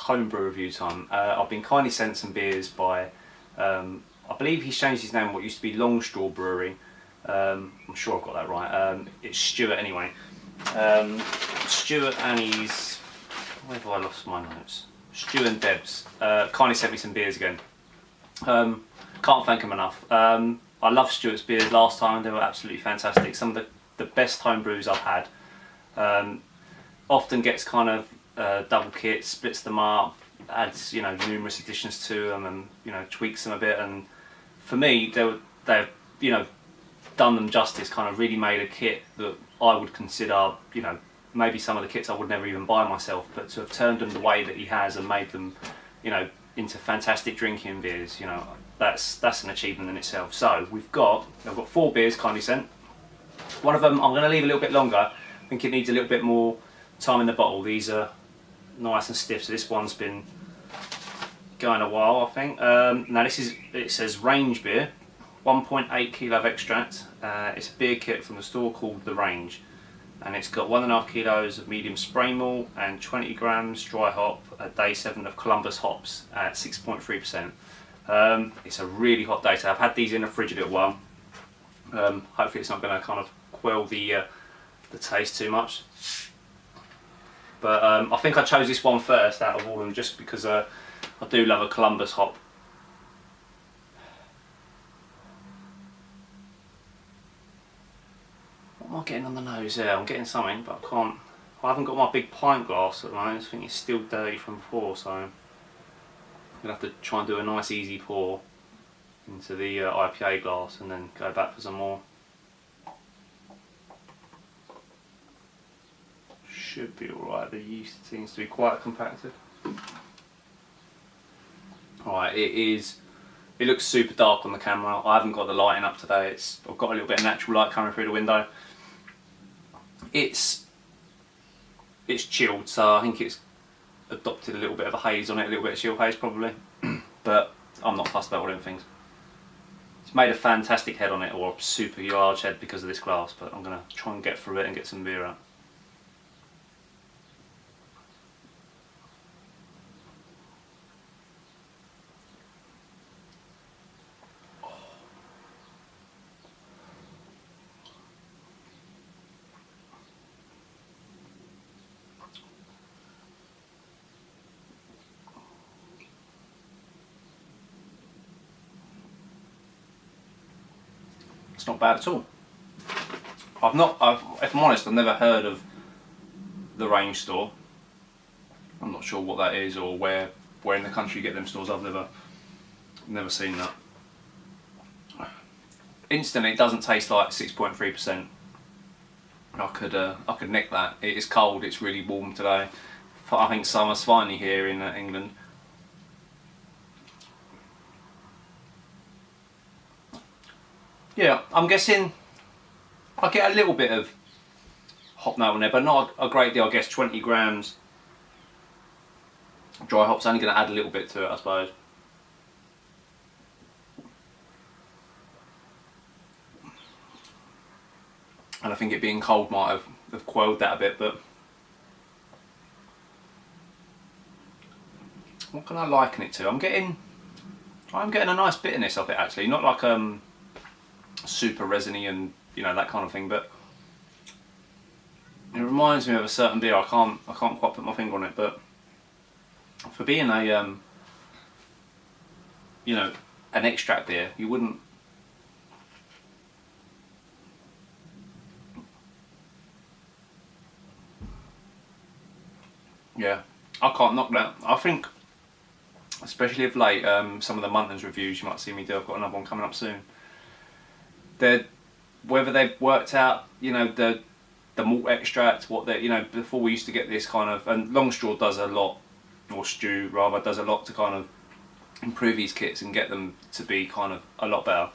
homebrew review time. I've been kindly sent some beers by, I believe he's changed his name, what used to be Longstraw Brewery. I'm sure I've got that right. It's Stuart anyway. Stuart and his, where have I lost my notes? Stu and Debs kindly sent me some beers again. Can't thank them enough. I loved Stuart's beers last time, they were absolutely fantastic. Some of the best home brews I've had. Often gets kind of double kits, splits them up, adds numerous additions to them, and tweaks them a bit. And for me, they've done them justice. Kind of really made a kit that I would consider maybe some of the kits I would never even buy myself, but to have turned them the way that he has and made them into fantastic drinking beers, that's an achievement in itself. So I've got 4 beers kindly sent. One of them I'm going to leave a little bit longer. I think it needs a little bit more time in the bottle. These are nice and stiff, so this one's been going a while, I think. Now it says Range beer, 1.8 kilo of extract. It's a beer kit from the store called The Range, and it's got 1.5 kilos of medium spray malt and 20 grams dry hop, a day 7 of Columbus hops at 6.3%. It's a really hot day, so I've had these in the fridge a little while. Hopefully it's not going to kind of quell the taste too much. But I think I chose this one first out of all of them just because I do love a Columbus hop. What am I getting on the nose there? I'm getting something, but I haven't got my big pint glass at the moment. I think it's still dirty from before, so I'm going to have to try and do a nice easy pour into the IPA glass and then go back for some more. Should be alright, the yeast seems to be quite compacted. Alright, it looks super dark on the camera. I haven't got the lighting up today. I've got a little bit of natural light coming through the window. It's chilled, so I think it's adopted a little bit of a haze on it, a little bit of chill haze probably. But I'm not fussed about all them things. It's made a fantastic head on it, or a super large head because of this glass, but I'm going to try and get through it and get some beer out. It's not bad at all. If I'm honest, I've never heard of the Range store. I'm not sure what that is or where in the country you get them stores. I've never seen that. Instantly, it doesn't taste like 6.3%. I could nick that. It is cold. It's really warm today. I think summer's finally here in England. Yeah, I'm guessing I get a little bit of hop note on there, but not a great deal. I guess 20 grams dry hop's only going to add a little bit to it, I suppose. And I think it being cold might have quelled that a bit, but what can I liken it to? I'm getting a nice bitterness of it actually, not like super resiny and that kind of thing, but it reminds me of a certain beer. I can't quite put my finger on it, but for being a an extract beer, you wouldn't. Yeah, I can't knock that. I think, especially of late, some of the Muntons reviews you might see me do. I've got another one coming up soon. Whether they've worked out, the malt extract, what they, before we used to get this kind of, and Longstraw does a lot, or Stu rather, does a lot to kind of improve these kits and get them to be kind of a lot better.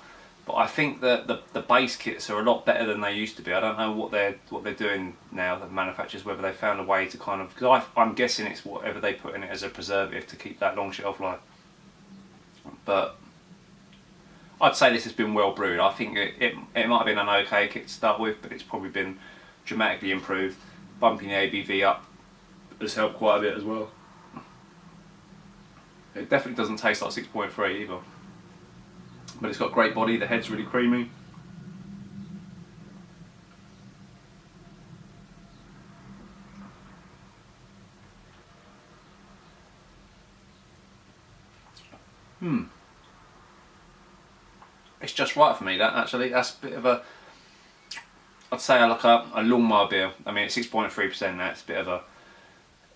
But I think that the base kits are a lot better than they used to be. I don't know what they're doing now, the manufacturers, whether they found a way to kind of, because I'm guessing it's whatever they put in it as a preservative to keep that long shelf life. But I'd say this has been well brewed. I think it might have been an okay kit to start with, but it's probably been dramatically improved. Bumping the ABV up has helped quite a bit as well. It definitely doesn't taste like 6.3 either. But it's got great body, the head's really creamy. It's just right for me, that actually. That's a bit of a, I'd say like a lawnmower beer. I mean, it's 6.3%, that's a bit of a,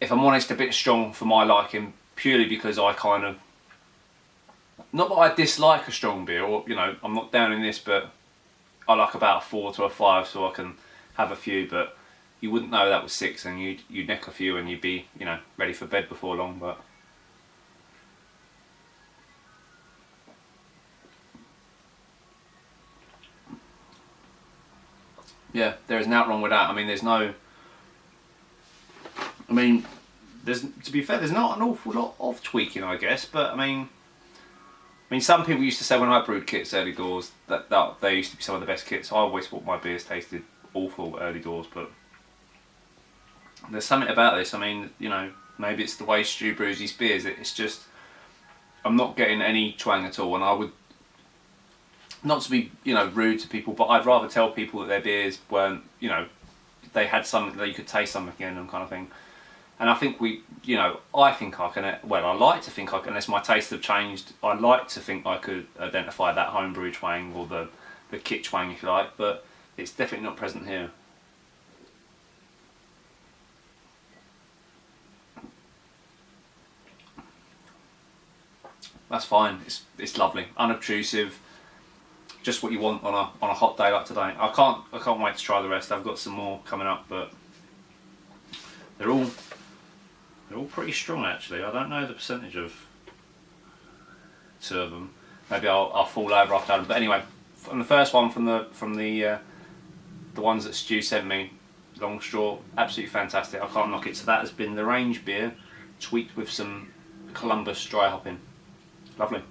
if I'm honest, a bit strong for my liking, purely because I kind of, not that I dislike a strong beer, or, you know, I'm not down in this, but I like about a 4 to a 5 so I can have a few, but you wouldn't know that was 6, and you'd neck a few and you'd be, you know, ready for bed before long. But yeah, there is nothing wrong with that. I mean, there's no, I mean, there's, to be fair, there's not an awful lot of tweaking, I guess, but I mean, some people used to say when I brewed kits early doors that they used to be some of the best kits. I always thought my beers tasted awful early doors, but there's something about this. I mean, you know, maybe it's the way Stu brews these beers. It's just, I'm not getting any twang at all, and I would, not to be, you know, rude to people, but I'd rather tell people that their beers weren't, you know, they had something that you could taste something in them, kind of thing. And I think you know, I think I can, well, I like to think I can, unless my tastes have changed, I like to think I could identify that homebrew twang, or the kit twang, if you like, but it's definitely not present here. That's fine, it's lovely, unobtrusive, just what you want on a hot day like today. I can't wait to try the rest. I've got some more coming up, but they're all pretty strong actually. I don't know the percentage of 2 of them. Maybe I'll fall over after that. But anyway, from the first one, from the ones that Stu sent me, Longstraw, absolutely fantastic. I can't knock it. So that has been the range beer, tweaked with some Columbus dry hopping. Lovely.